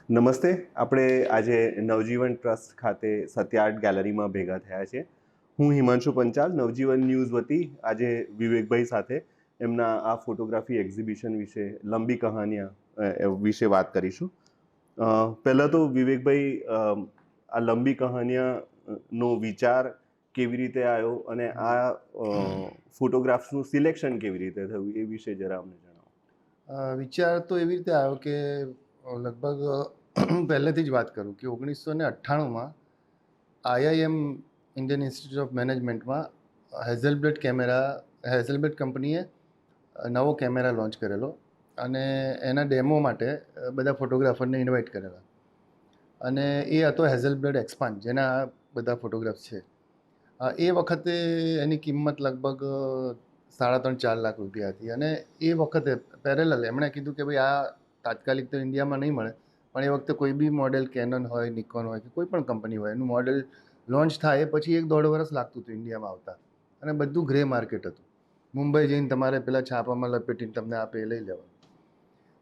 નમસ્તે. આપણે આજે નવજીવન ટ્રસ્ટ ખાતે સત્ય આર્ટ ગેલેરીમાં ભેગા થયા છે. હું હિમાંશુ પંચાલ, નવજીવન ન્યૂઝ વતી આજે વિવેકભાઈ સાથે એમના આ ફોટોગ્રાફી એક્ઝિબિશન વિશે, લંબી કહાનિયા વિશે વાત કરીશું. પહેલાં તો વિવેકભાઈ, આ લંબી કહાનિયાનો વિચાર કેવી રીતે આવ્યો અને આ ફોટોગ્રાફ્સનું સિલેક્શન કેવી રીતે થયું એ વિશે જરા અમને જણાવો. વિચાર તો એવી રીતે આવ્યો કે લગભગ પહેલેથી જ વાત કરું કે 1998માં IIM ઇન્ડિયન ઇન્સ્ટિટ્યૂટ ઓફ મેનેજમેન્ટમાં હેઝલબ્લેડ કંપનીએ નવો કેમેરા લોન્ચ કરેલો અને એના ડેમો માટે બધા ફોટોગ્રાફરને ઇન્વાઇટ કરેલા અને એ હતો હેઝલબ્લેડ એક્સપાન્ડ, જેના બધા ફોટોગ્રાફ્સ છે. એ વખતે એની કિંમત લગભગ 3.5-4 લાખ રૂપિયા હતી અને એ વખતે પેરેલલ એમણે કીધું કે ભાઈ આ તાત્કાલિક તો ઇન્ડિયામાં નહીં મળે, પણ એ વખતે કોઈ બી મોડેલ કેનન હોય, નિકોન હોય કે કોઈ પણ કંપની હોય, એનું મોડેલ લોન્ચ થાય પછી 1-1.5 વર્ષ લાગતું હતું ઇન્ડિયામાં આવતા અને બધું ગ્રે માર્કેટ હતું. મુંબઈ જઈને તમારે પેલા છાપામાં લપેટીને તમને આપે એ લઈ લેવાનું.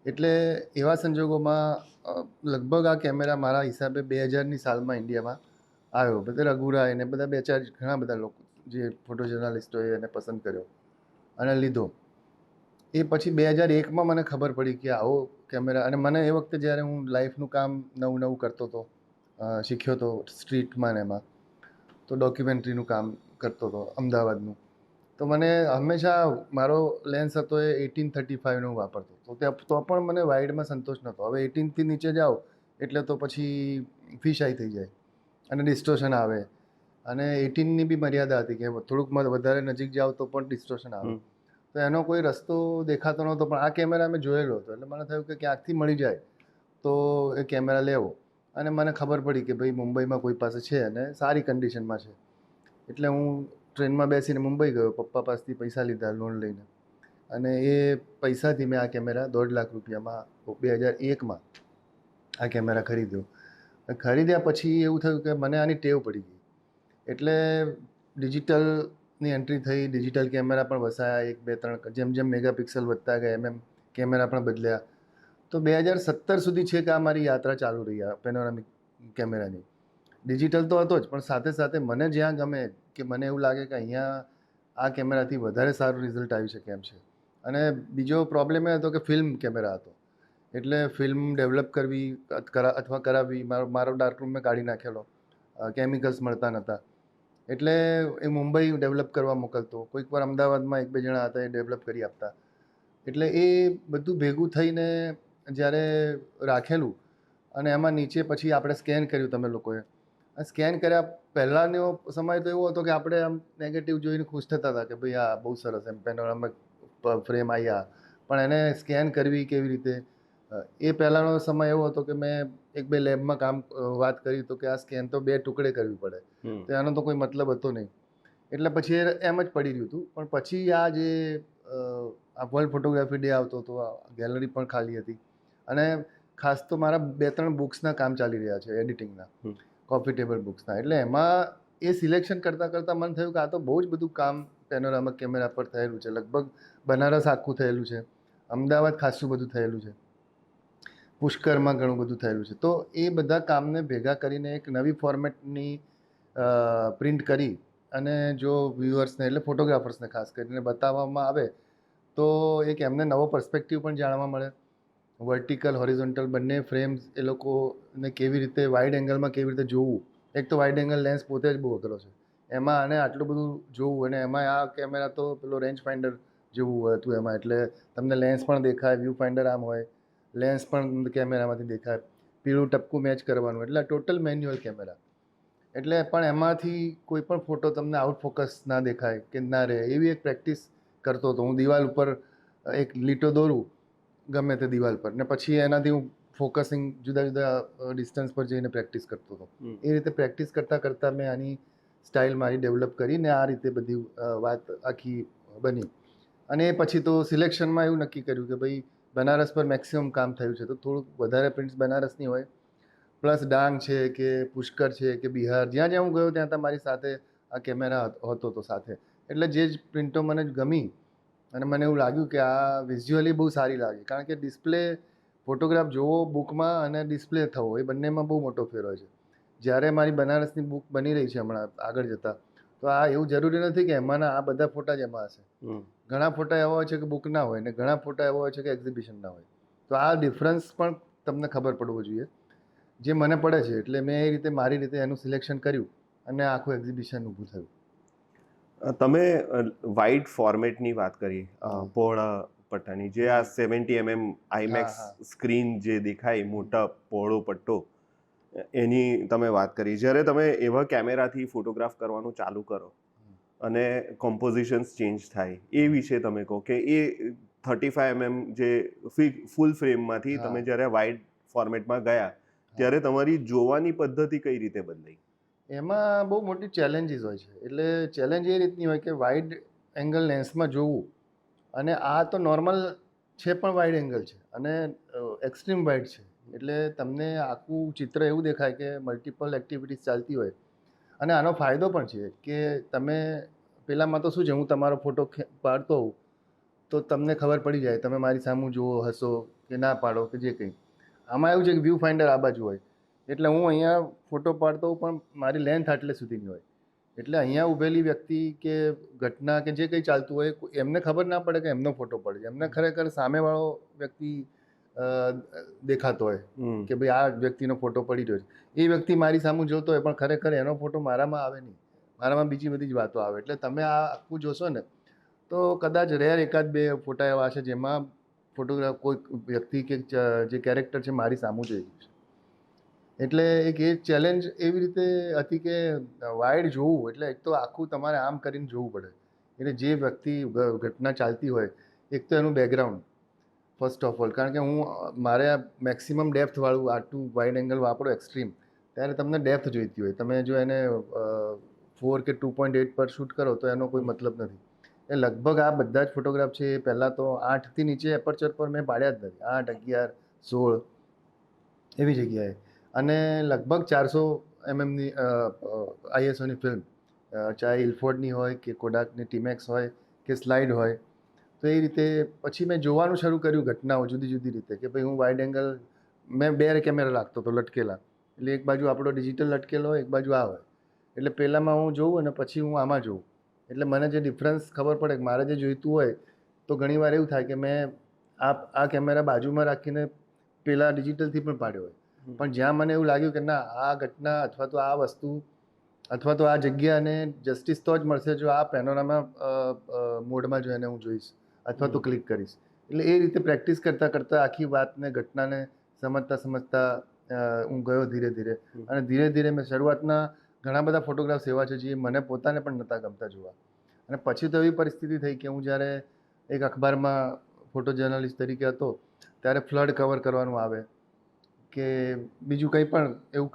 એટલે એવા સંજોગોમાં લગભગ આ કેમેરા મારા હિસાબે 2000ની સાલમાં ઇન્ડિયામાં આવ્યો. બધા રઘુરાય ને બધા 2-4 ઘણા બધા લોકો જે ફોટો જર્નાલિસ્ટોએ એને પસંદ કર્યો અને લીધો. એ પછી 2001માં મને ખબર પડી કે આવો કેમેરા, અને મને એ વખતે જ્યારે હું લાઈફનું કામ નવું કરતો હતો, શીખ્યો હતો સ્ટ્રીટમાં ને એમાં, તો ડોક્યુમેન્ટરીનું કામ કરતો હતો અમદાવાદનું, તો મને હંમેશા મારો લેન્સ હતો એ 18-35નો વાપરતો તો પણ મને વાઇડમાં સંતોષ નહોતો. હવે 18થી નીચે જાઓ એટલે તો પછી ફિશાઈ થઈ જાય અને ડિસ્ટોર્શન આવે, અને 18ની બી મર્યાદા હતી કે થોડુંક વધારે નજીક જાઓ તો પણ ડિસ્ટોર્શન આવે. તો એનો કોઈ રસ્તો દેખાતો નહોતો, પણ આ કેમેરા મેં જોયેલો હતો એટલે મને થયું કે ક્યાંકથી મળી જાય તો એ કેમેરા લેવો. અને મને ખબર પડી કે ભાઈ મુંબઈમાં કોઈ પાસે છે અને સારી કન્ડિશનમાં છે. એટલે હું ટ્રેનમાં બેસીને મુંબઈ ગયો, પપ્પા પાસેથી પૈસા લીધા લોન લઈને, અને એ પૈસાથી મેં આ કેમેરા 1.5 લાખ રૂપિયામાં 2001માં આ કેમેરા ખરીદ્યો. ખરીદ્યા પછી એવું થયું કે મને આની ટેવ પડી ગઈ. એટલે ડિજિટલની એન્ટ્રી થઈ, ડિજિટલ કેમેરા પણ વસાયા 1-2-3, જેમ મેગાપિક્સલ વધતા ગયા કેમેરા પણ બદલ્યા. તો 2017 સુધી છે કે આ મારી યાત્રા ચાલુ રહી આ પેનોરામિક કેમેરાની. ડિજિટલ તો હતો જ, પણ સાથે સાથે મને જ્યાં ગમે કે મને એવું લાગે કે અહીંયા આ કેમેરાથી વધારે સારું રિઝલ્ટ આવી શકે એમ છે. અને બીજો પ્રોબ્લેમ એ હતો કે ફિલ્મ કેમેરા હતો, એટલે ફિલ્મ ડેવલપ કરવી અથવા કરાવવી, મારો ડાર્કરૂમ મેં કાઢી નાખેલો, કેમિકલ્સ મળતા નહોતા, એટલે એ મુંબઈ ડેવલપ કરવા મોકલતો, કોઈક વાર અમદાવાદમાં 1-2 જણા હતા એ ડેવલપ કરી આપતા. એટલે એ બધું ભેગું થઈને જ્યારે રાખેલું, અને એમાં નીચે પછી આપણે સ્કેન કર્યું તમે લોકોએ. સ્કેન કર્યા પહેલાંનો સમય તો એવો હતો કે આપણે આમ નેગેટિવ જોઈને ખુશ થતા હતા કે ભાઈ આ બહુ સરસ એમ પેનોરામિક ફ્રેમ આવ્યા, પણ એને સ્કેન કરવી કેવી રીતે, એ પહેલાંનો સમય એવો હતો કે મેં 1-2 લેબમાં વાત કરી તો કે આ સ્કેન તો 2 ટુકડે કરવી પડે, તો એનો તો કોઈ મતલબ હતો નહીં. એટલે પછી એમ જ પડી રહ્યું હતું. પણ પછી આ જે આ વર્લ્ડ ફોટોગ્રાફી ડે આવતો હતો, ગેલેરી પણ ખાલી હતી, અને ખાસ તો મારા 2-3 બુક્સના કામ ચાલી રહ્યા છે એડિટિંગના, કોફી ટેબલ બુક્સના. એટલે એમાં એ સિલેક્શન કરતાં મને થયું કે આ તો બહુ જ બધું કામ પેનોરામિક કેમેરા પર થયેલું છે. લગભગ બનારસ આખું થયેલું છે, અમદાવાદ ખાસું બધું થયેલું છે, પુષ્કરમાં ઘણું બધું થયેલું છે. તો એ બધા કામને ભેગા કરીને એક નવી ફોર્મેટની પ્રિન્ટ કરી અને જો વ્યુઅર્સને એટલે ફોટોગ્રાફર્સને ખાસ કરીને બતાવવામાં આવે તો એક એમને નવો પર્સપેક્ટિવ પણ જાણવા મળે. વર્ટિકલ, હોરિઝોન્ટલ બંને ફ્રેમ્સ એ લોકોને કેવી રીતે વાઇડ એંગલમાં કેવી રીતે જોવું. એક તો વાઇડ એંગલ લેન્સ પોતે જ બહુ અઘરો છે, એમાં આને આટલું બધું જોવું, અને એમાં આ કેમેરા તો પેલો રેન્જ ફાઇન્ડર જેવું હતું એમાં, એટલે તમને લેન્સ પણ દેખાય, વ્યૂ ફાઇન્ડર આમ હોય, લેન્સ પણ કેમેરામાંથી દેખાય, પીળું ટપકું મેચ કરવાનું, એટલે ટોટલ મેન્યુઅલ કેમેરા. એટલે પણ એમાંથી કોઈ પણ ફોટો તમને આઉટ ફોકસ ના દેખાય કે ના રહે, એવી એક પ્રેક્ટિસ કરતો હતો હું. દિવાલ ઉપર એક લીટો દોરું ગમે તે દિવાલ પર, ને પછી એનાથી હું ફોકસિંગ જુદા જુદા ડિસ્ટન્સ પર જઈને પ્રેક્ટિસ કરતો હતો. એ રીતે પ્રેક્ટિસ કરતાં મેં આની સ્ટાઇલ મારી ડેવલપ કરીને આ રીતે બધી વાત આખી બની. અને એ પછી તો સિલેક્શનમાં એવું નક્કી કર્યું કે ભાઈ બનારસ પર મેક્સિમમ કામ થયું છે, તો થોડુંક વધારે પ્રિન્ટ્સ બનારસની હોય, પ્લસ ડાંગ છે કે પુષ્કર છે કે બિહાર, જ્યાં જ્યાં હું ગયો ત્યાં મારી સાથે આ કેમેરા હતો તો સાથે. એટલે જે જ પ્રિન્ટો મને ગમી અને મને એવું લાગ્યું કે આ વિઝ્યુઅલી બહુ સારી લાગી, કારણ કે ડિસ્પ્લે ફોટોગ્રાફ જોવો બુકમાં અને ડિસ્પ્લે થવો એ બંનેમાં બહુ મોટો ફેર હોય છે. જ્યારે મારી બનારસની બુક બની રહી છે હમણાં આગળ જતાં, તો આ એવું જરૂરી નથી કે એમાંના આ બધા ફોટા જ એમાં હશે. ઘણા ફોટા એવા હોય છે કે બુક ના હોય ને ઘણા ફોટા એવા હોય છે કે એક્ઝિબિશન ના હોય. તો આ ડિફરન્સ પણ તમને ખબર પડવો જોઈએ, જે મને પડે છે. એટલે મેં એ રીતે મારી રીતે એનું સિલેક્શન કર્યું અને આખું એક્ઝિબિશન ઊભું થયું. તમે વાઇડ ફોર્મેટની વાત કરી, હમ. પહોળા પટ્ટાની, જે આ 70 mm આઈમેક્સ હા. સ્ક્રીન જે દેખાય, મોટા પહોળો પટ્ટો, એની તમે વાત કરી. જ્યારે તમે એવા કેમેરાથી ફોટોગ્રાફ કરવાનું ચાલુ કરો અને કોમ્પોઝિશન્સ ચેન્જ થાય, એ વિશે તમે કહો કે એ 35 mm જે ફૂલ ફ્રેમમાંથી હા. તમે જ્યારે વાઇડ ફોર્મેટમાં ગયા, ત્યારે તમારી જોવાની પદ્ધતિ કઈ રીતે બદલાઈ? એમાં બહુ મોટી ચેલેન્જીસ હોય છે. એટલે ચેલેન્જ એ રીતની હોય કે વાઇડ એંગલ લેન્સમાં જોવું, અને આ તો નોર્મલ છે પણ વાઇડ એંગલ છે અને એક્સ્ટ્રીમ વાઇડ છે. એટલે તમને આખું ચિત્ર એવું દેખાય કે મલ્ટિપલ એક્ટિવિટીઝ ચાલતી હોય. અને આનો ફાયદો પણ છે કે તમે પેલામાં તો શું છે, હું તમારો ફોટો પાડતો હોઉં તો તમને ખબર પડી જાય, તમે મારી સામું જુઓ, હસો કે ના પાડો કે જે કંઈ. આમાં એવું છે કે વ્યૂ ફાઇન્ડર આ બાજુ હોય, એટલે હું અહીંયા ફોટો પાડતો હોઉં પણ મારી લેન્થ આટલે સુધીની હોય. એટલે અહીંયા ઊભેલી વ્યક્તિ કે ઘટના કે જે કંઈ ચાલતું હોય, એમને ખબર ના પડે કે એમનો ફોટો પડે છે. એમને ખરેખર સામેવાળો વ્યક્તિ દેખાતો હોય કે ભાઈ આ વ્યક્તિનો ફોટો પડી રહ્યો છે. એ વ્યક્તિ મારી સામું જોતો હોય પણ ખરેખર એનો ફોટો મારામાં આવે નહીં, મારામાં બીજી બધી જ વાતો આવે. એટલે તમે આ આખું જોશો ને તો કદાચ રેર એકાદ બે ફોટા એવા છે જેમાં ફોટોગ્રાફ કોઈ વ્યક્તિ કે જે કેરેક્ટર છે મારી સામું જોઈ ગયું છે. એટલે એક એ ચેલેન્જ એવી રીતે હતી કે વાઇડ જોવું એટલે એક તો આખું તમારે આમ કરીને જોવું પડે. એટલે જે વ્યક્તિ ઘટના ચાલતી હોય, એક તો એનું બેકગ્રાઉન્ડ ફર્સ્ટ ઓફ ઓલ, કારણ કે મારે મેક્સિમમ ડેપ્થવાળું આટલું વાઇડ એંગલ વાપરો એક્સ્ટ્રીમ, ત્યારે તમને ડેપ્થ જોઈતી હોય. તમે જો એને 4 કે 2.8 પર શૂટ કરો તો એનો કોઈ મતલબ નથી. એ લગભગ આ બધા જ ફોટોગ્રાફ છે એ પહેલાં તો 8થી નીચે એપર્ચર પર મેં પાડ્યા જ નથી. 8, 11, 16 એવી જગ્યાએ. અને લગભગ 400 mm આઈએસઓની ફિલ્મ, ચાહે ઇલ્ફોર્ડની હોય કે કોડાકની ટીમેક્સ હોય કે સ્લાઇડ હોય. તો એ રીતે પછી મેં જોવાનું શરૂ કર્યું ઘટનાઓ જુદી જુદી રીતે, કે ભાઈ હું વાઇડ એંગલ મેં 2 કેમેરા રાખતો હતો લટકેલા. એટલે એક બાજુ આપણો ડિજિટલ લટકેલો હોય, એક બાજુ આ હોય. એટલે પહેલાંમાં હું જોઉં અને પછી હું આમાં જોઉં. એટલે મને જે ડિફરન્સ ખબર પડે કે મારે જે જોઈતું હોય, તો ઘણીવાર એવું થાય કે મેં આ કેમેરા બાજુમાં રાખીને પેલા ડિજિટલથી પણ પાડ્યો હોય. પણ જ્યાં મને એવું લાગ્યું કે ના, આ ઘટના અથવા તો આ વસ્તુ અથવા તો આ જગ્યાને જસ્ટિસ તો જ મળશે જો આ પેનોરામા મોડમાં જો એને હું જોઈશ અથવા તો ક્લિક કરીશ. એટલે એ રીતે પ્રેક્ટિસ કરતાં કરતાં આખી વાતને ઘટનાને સમજતા હું ગયો ધીરે ધીરે. અને ધીરે ધીરે મેં શરૂઆતના ઘણા બધા ફોટોગ્રાફ્સ એવા છે જે મને પોતાને પણ નહોતા ગમતા જોવા. અને પછી તો એવી પરિસ્થિતિ થઈ કે હું જ્યારે એક અખબારમાં ફોટો જર્નલિસ્ટ તરીકે હતો, ત્યારે ફ્લડ કવર કરવાનું આવે કે બીજું કંઈ પણ એવું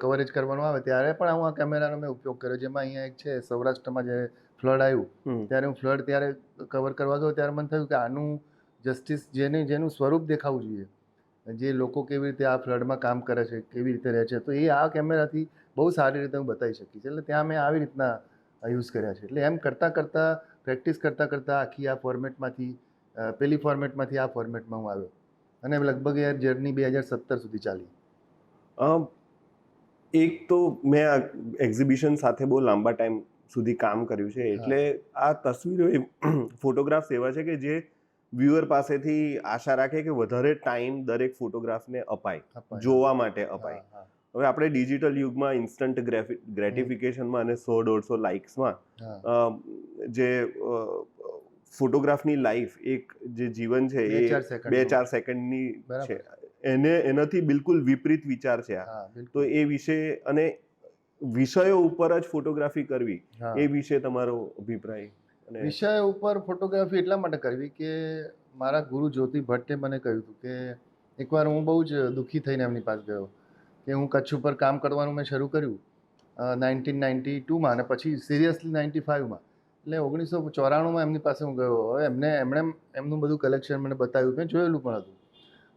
કવરેજ કરવાનું આવે, ત્યારે પણ હું આ કેમેરાનો મેં ઉપયોગ કર્યો. જેમાં અહીંયા એક છે, સૌરાષ્ટ્રમાં જ્યારે ફ્લડ આવ્યું ત્યારે હું ફ્લડ ત્યારે કવર કરવા ગયો, ત્યારે મને થયું કે આનું જસ્ટિસ જેનું સ્વરૂપ દેખાવું જોઈએ, જે લોકો કેવી રીતે આ ફ્લડમાં કામ કરે છે, કેવી રીતે રહે છે, તો એ આ કેમેરાથી બહુ સારી રીતે હું બતાવી શકીશ. એટલે ત્યાં મેં આવી રીતના યુઝ કર્યા છે. એટલે એમ કરતાં કરતાં પ્રેક્ટિસ કરતાં કરતાં આખી આ ફોર્મેટમાંથી પેલી ફોર્મેટમાંથી આ ફોર્મેટમાં હું આવ્યો. અને લગભગ એ જર્ની 2017 સુધી ચાલી. એક તો મેં આ એક્ઝિબિશન સાથે બહુ લાંબા ટાઈમ સુધી કામ કર્યું છે, એટલે આ તસવીરો ફોટોગ્રાફ્સ એવા છે કે જે વ્યુઅર પાસેથી આશા રાખે કે વધારે ટાઈમ દરેક ફોટોગ્રાફને અપાય, જોવા માટે અપાય. હવે આપણે ડિજિટલ યુગમાં ઇન્સ્ટન્ટ ગ્રેટિફિકેશનમાં અને 100-150 લાઇક્સમાં જે ફોટોગ્રાફની લાઈફ, એક જે જીવન છે એ 2-4 સેકન્ડની છે, એનાથી બિલકુલ વિપરીત વિચાર છે આ. તો એ વિશે અને વિષયો ઉપર જ ફોટોગ્રાફી કરવી, એ વિશે તમારો અભિપ્રાય? વિષય ઉપર ફોટોગ્રાફી એટલા માટે કરવી કે મારા ગુરુ જ્યોતિ ભટ્ટે મને કહ્યું હતું કે એકવાર હું બહુ જ દુઃખી થઈને એમની પાસે ગયો કે હું કચ્છ ઉપર કામ કરવાનું મેં શરૂ કર્યું 1992માં અને પછી સિરિયસલી 95માં. એટલે 1994માં એમની પાસે હું ગયો. હવે એમણે એમનું બધું કલેક્શન મને બતાવ્યું, મેં જોયેલું પણ હતું.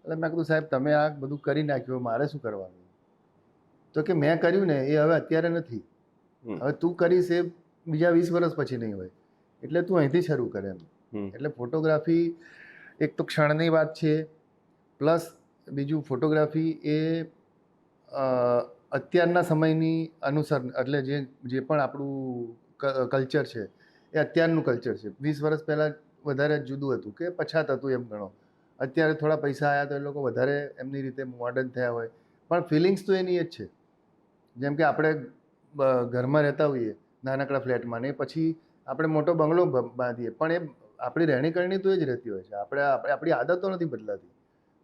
એટલે મેં કીધું, સાહેબ તમે આ બધું કરી નાખ્યું, મારે શું કરવાનું? તો કે મેં કર્યું ને એ હવે અત્યારે નથી, હવે તું કરીશ એ બીજા 20 વર્ષ પછી નહીં હોય, એટલે તું અહીંથી શરૂ કરે એમ. એટલે ફોટોગ્રાફી એક તો ક્ષણની વાત છે, પ્લસ બીજું ફોટોગ્રાફી એ અત્યારના સમયની અનુસાર એટલે જે પણ આપણું કલ્ચર છે એ અત્યારનું કલ્ચર છે. 20 વર્ષ પહેલાં વધારે જુદું હતું કે પછાત હતું એમ ગણો. અત્યારે થોડા પૈસા આવ્યા તો એ લોકો વધારે એમની રીતે મોડર્ન થયા હોય, પણ ફિલિંગ્સ તો એની જ છે. જેમ કે આપણે ઘરમાં રહેતા હોઈએ નાનકડા ફ્લેટમાં, ને પછી આપણે મોટો બંગલો બાંધીએ, પણ એ આપણી રહેણીકરણી તો એ જ રહેતી હોય છે. આપણી આદતો નથી બદલાતી,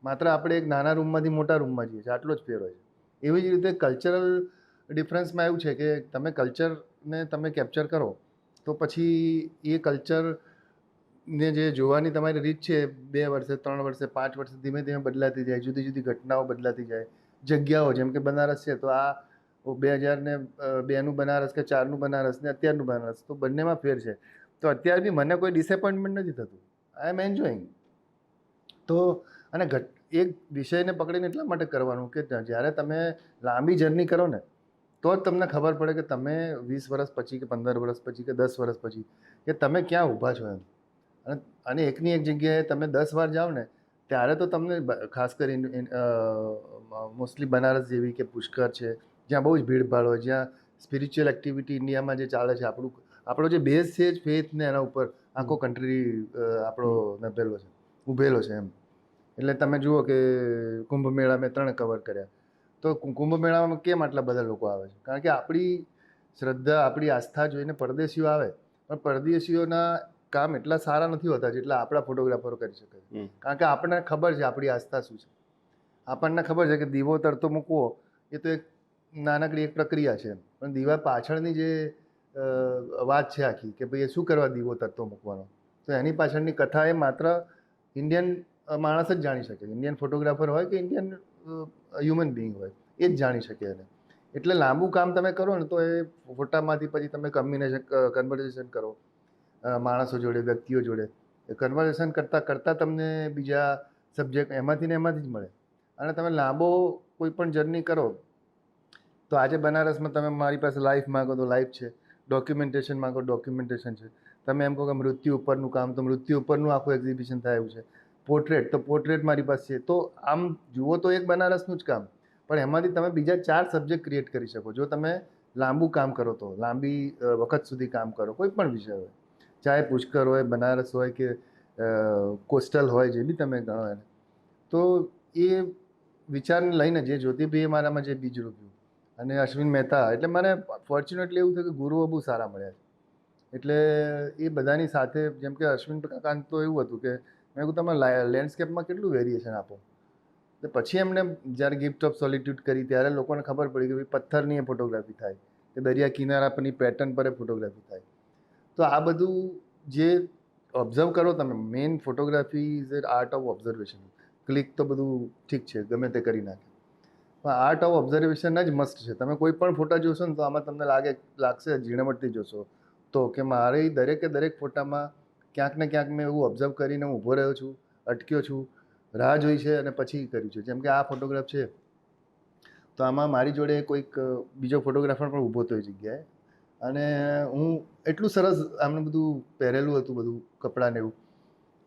માત્ર આપણે એક નાના રૂમમાંથી મોટા રૂમમાં જઈએ છીએ, આટલો જ ફેર હોય છે. એવી જ રીતે કલ્ચરલ ડિફરન્સમાં એવું છે કે તમે કલ્ચરને તમે કેપ્ચર કરો તો પછી એ કલ્ચરને જે જોવાની તમારી રીત છે 2 વર્ષે 3 વર્ષે 5 વર્ષે ધીમે ધીમે બદલાતી જાય, જુદી જુદી ઘટનાઓ બદલાતી જાય. જગ્યાઓ જેમ કે બનારસ છે તો આ 2002નું બનારસ કે 4નું બનારસ ને અત્યારનું બનારસ તો બંનેમાં ફેર છે. તો અત્યારે બી મને કોઈ ડિસએપોઇન્ટમેન્ટ નથી થતું. આઈ એમ એન્જોઈંગ. તો અને એક વિષયને પકડીને એટલા માટે કરવાનું કે જ્યારે તમે લાંબી જર્ની કરો ને તો જ તમને ખબર પડે કે તમે 20 વર્ષ પછી કે 15 વર્ષ પછી કે 10 વર્ષ પછી કે તમે ક્યાં ઊભા છો એમ. અને એકની એક જગ્યાએ તમે 10 વાર જાઓ ને ત્યારે તો તમને ખાસ કરીને મોસ્ટલી બનારસ જેવી કે પુષ્કર છે, જ્યાં બહુ જ ભીડભાડ હોય, જ્યાં સ્પિરિચ્યુઅલ એક્ટિવિટી ઇન્ડિયામાં જે ચાલે છે, આપણો જે બેઝ છે જ ફેથ ને એના ઉપર આખો કન્ટ્રી આપણો નભેલો છે, ઊભેલો છે એમ. એટલે તમે જુઓ કે કુંભ મેળા મેં 3 કવર કર્યા, તો કુંભ મેળામાં કેમ આટલા બધા લોકો આવે છે? કારણ કે આપણી શ્રદ્ધા, આપણી આસ્થા જોઈને પરદેશીઓ આવે, પણ પરદેશીઓના કામ એટલા સારા નથી હોતા જેટલા આપણા ફોટોગ્રાફરો કરી શકે છે. કારણ કે આપણને ખબર છે આપણી આસ્થા શું છે. આપણને ખબર છે કે દીવો તરતો મૂકવો એ તો એક નાનકડી એક પ્રક્રિયા છે, પણ દીવા પાછળની જે વાત છે આખી કે ભાઈ એ શું કરવા દીવો તરતો મૂકવાનો, તો એની પાછળની કથા એ માત્ર ઇન્ડિયન માણસ જ જાણી શકે. ઇન્ડિયન ફોટોગ્રાફર હોય કે ઇન્ડિયન હ્યુમન બિંગ હોય એ જ જાણી શકે એને. એટલે લાંબુ કામ તમે કરો ને તો એ ફોટામાંથી પછી તમે કન્વર્ઝેશન કરો માણસો જોડે, વ્યક્તિઓ જોડે. કન્વર્ઝેશન કરતાં તમને બીજા સબ્જેક્ટ એમાંથી ને એમાંથી જ મળે. અને તમે લાંબો કોઈ પણ જર્ની કરો તો આજે બનારસમાં તમે મારી પાસે લાઈફ માગો તો લાઈફ છે, ડોક્યુમેન્ટેશન માગો ડોક્યુમેન્ટેશન છે. તમે એમ કહો કે મૃત્યુ ઉપરનું કામ તો મૃત્યુ ઉપરનું આખું એક્ઝિબિશન થાય એવું છે. પોર્ટ્રેટ તો પોર્ટ્રેટ મારી પાસે છે. તો આમ જુઓ તો એક બનારસનું જ કામ, પણ એમાંથી તમે બીજા 4 સબ્જેક્ટ ક્રિએટ કરી શકો જો તમે લાંબુ કામ કરો તો, લાંબી વખત સુધી કામ કરો કોઈ પણ વિષય હોય, ચાહે પુષ્કર હોય, બનારસ હોય કે કોસ્ટલ હોય, જે બી તમે ગણો એને. તો એ વિચારને લઈને જે જ્યોતિભાઈએ મારામાં જે બીજ રોપ્યું અને અશ્વિન મહેતા, એટલે મને ફોર્ચ્યુનેટલી એવું થયું કે ગુરુઓ બહુ સારા મળ્યા છે. એટલે એ બધાની સાથે જેમ કે અશ્વિન કાંત તો એવું હતું કે મેં કહ્યું તમે લેન્ડસ્કેપમાં કેટલું વેરિએશન આપો. તો પછી એમને જ્યારે ગિફ્ટ ઓફ સોલિટ્યુડ કરી ત્યારે લોકોને ખબર પડી કે ભાઈ પથ્થરની એ ફોટોગ્રાફી થાય કે દરિયા કિનારા પરની પેટર્ન પર એ ફોટોગ્રાફી થાય. તો આ બધું જે ઓબ્ઝર્વ કરો તમે, main photography is A art of observation. Click તો બધું ઠીક છે, ગમે તે કરી નાખે, પણ આર્ટ ઓફ ઓબ્ઝર્વેશન જ મસ્ત છે. તમે કોઈ પણ ફોટા જોશો ને તો આમાં તમને લાગશે ઝીણવટથી જોશો તો કે મારી દરેક ફોટામાં ક્યાંક ને ક્યાંક મેં એવું ઓબ્ઝર્વ કરીને હું ઊભો રહ્યો છું, અટક્યો છું, રાહ જોઈ છે અને પછી કર્યું છે. જેમ કે આ ફોટોગ્રાફ છે તો આમાં મારી જોડે કોઈક બીજો ફોટોગ્રાફર પણ ઊભો હતો એ જગ્યાએ, અને હું એટલું સરસ આમને બધું પહેરેલું હતું, બધું કપડાં ને એવું,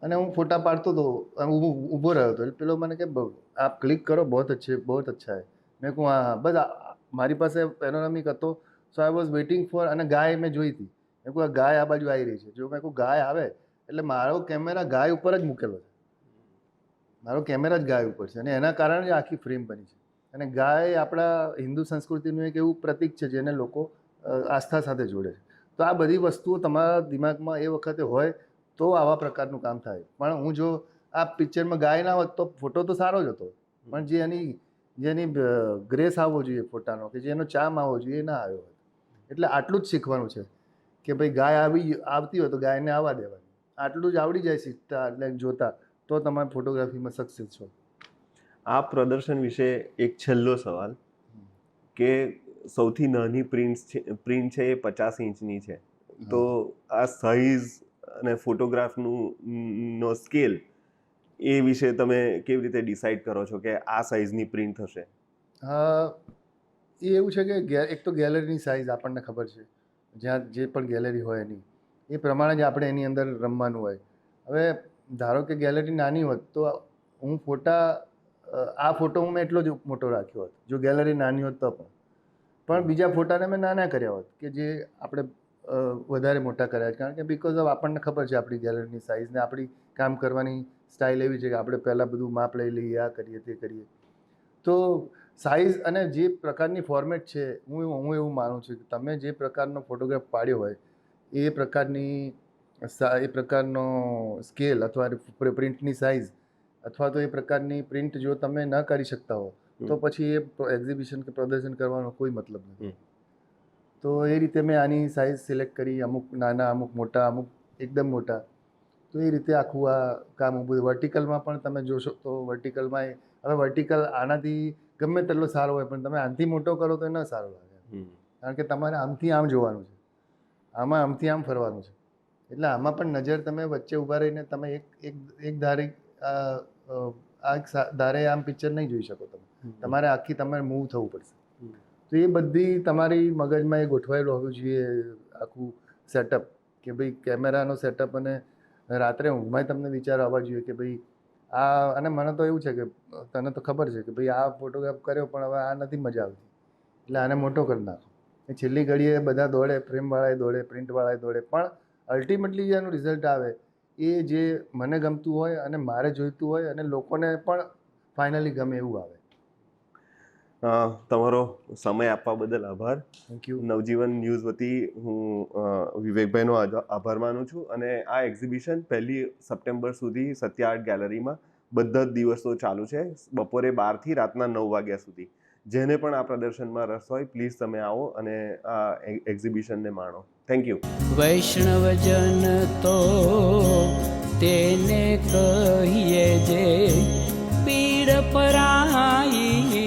અને હું ફોટા પાડતો હતો, ઊભો રહ્યો હતો. એટલે પેલો મને કે આપ ક્લિક કરો, બહુત અચ્છા હૈ. મેં કહું હા બસ મારી પાસે પેનોરામિક હતો, સો આઈ વોઝ વેઇટિંગ ફોર, અને ગાય મેં જોઈ હતી. મેં કહું આ ગાય આ બાજુ આવી રહી છે. જો મેં કહું ગાય આવે એટલે મારો કેમેરા ગાય ઉપર જ મૂકેલો છે, મારો કેમેરા જ ગાય ઉપર છે, અને એના કારણે જ આખી ફ્રેમ બની છે. અને ગાય આપણા હિન્દુ સંસ્કૃતિનું એક એવું પ્રતીક છે જેને લોકો આસ્થા સાથે જોડે છે. તો આ બધી વસ્તુઓ તમારા દિમાગમાં એ વખતે હોય તો આવા પ્રકારનું કામ થાય. પણ હું જો આ પિક્ચરમાં ગાય ના હોત તો ફોટો તો સારો જ હતો, પણ જેની ગ્રેસ આવવો જોઈએ ફોટાનો, કે જેનો ચામ આવવો જોઈએ એ ના આવ્યો હોય. એટલે આટલું જ શીખવાનું છે કે ભાઈ ગાય આવતી હોય તો ગાયને આવવા દેવાની. આટલું જ આવડી જાય શીખતા એટલે જોતા તો તમારે ફોટોગ્રાફીમાં સક્સેસ છો. આ પ્રદર્શન વિશે એક છેલ્લો સવાલ કે સૌથી નાની પ્રિન્ટ છે એ 50 ઇંચની છે, તો આ સાઇઝ અને ફોટોગ્રાફનો સ્કેલ એ વિશે તમે કેવી રીતે ડિસાઈડ કરો છો કે આ સાઇઝની પ્રિન્ટ થશે? એ એવું છે કે એક તો ગેલેરીની સાઇઝ આપણને ખબર છે, જ્યાં જે પણ ગેલેરી હોય એની એ પ્રમાણે જ આપણે એની અંદર રમવાનું હોય. હવે ધારો કે ગેલેરી નાની હોત તો હું ફોટા આ ફોટો મેં એટલો જ મોટો રાખ્યો હોત, જો ગેલેરી નાની હોત તો પણ બીજા ફોટાને મેં નાના કર્યા હોત કે જે આપણે વધારે મોટા કર્યા છે, કારણ કે બિકોઝ ઓફ આપણને ખબર છે આપણી ગેલેરીની સાઇઝ ને આપણી કામ કરવાની સ્ટાઇલ એવી છે કે આપણે પહેલાં બધું માપ લઈ લઈએ, આ કરીએ તે કરીએ. તો સાઇઝ અને જે પ્રકારની ફોર્મેટ છે, હું એવું માનું છું કે તમે જે પ્રકારનો ફોટોગ્રાફ પાડ્યો હોય એ પ્રકારનો સ્કેલ અથવા પ્રિન્ટની સાઇઝ અથવા તો એ પ્રકારની પ્રિન્ટ જો તમે ન કરી શકતા હો તો પછી એ એક્ઝિબિશન કે પ્રદર્શન કરવાનો કોઈ મતલબ નથી. તો એ રીતે મેં આની સાઇઝ સિલેક્ટ કરી, અમુક નાના, અમુક મોટા, અમુક એકદમ મોટા. તો એ રીતે આખું આ કામ બધું વર્ટિકલમાં પણ તમે જોશો તો વર્ટિકલમાં હવે વર્ટિકલ આનાથી ગમે તેટલો સારો હોય પણ તમે આનાથી મોટો કરો તો ન સારો લાગે, કારણ કે તમારે આમથી આમ જોવાનું છે, આમાં આમથી આમ ફરવાનું છે. એટલે આમાં પણ નજર તમે વચ્ચે ઊભા રહીને તમે એક ધારે ધારે આમ પિક્ચર નહીં જોઈ શકો. તમારે આખી તમારે મૂવ થવું પડશે. તો એ બધી તમારી મગજમાં એ ગોઠવાયેલું હોવું જોઈએ આખું સેટઅપ, કે ભાઈ કેમેરાનો સેટઅપ અને રાત્રે ઊંઘમાં તમને વિચાર આવવા જોઈએ કે ભાઈ આ. અને મને તો એવું છે કે તને તો ખબર છે કે ભાઈ આ ફોટોગ્રાફ કર્યો પણ હવે આ નથી મજા આવતી, એટલે આને મોટો કરી નાખો. છેલ્લી ઘડીએ બધા દોડે, ફ્રેમવાળાએ દોડે, પ્રિન્ટવાળાએ દોડે, પણ અલ્ટિમેટલી જેનું રિઝલ્ટ આવે એ જે મને ગમતું હોય અને મારે જોઈતું હોય અને લોકોને પણ ફાઇનલી ગમે એવું આવે. તમારો સમય આપવા બદલ આભાર. Thank you. નવજીવન ન્યૂઝ વતી હું વિવેકભાઈનો આભાર માનું છું. અને આ એક્ઝિબિશન 1 સપ્ટેમ્બર સુધી સત્ય આર્ટ ગેલેરીમાં બધા જ દિવસો ચાલુ છે, બપોરે 12 થી રાતના 9 વાગ્યા સુધી. જેને પણ આ પ્રદર્શનમાં રસ હોય પ્લીઝ તમે આવો અને આ એક્ઝિબિશનને માણો. Thank you. વૈષ્ણવજન તો તેને કહીએ જે પીડ પરાઈ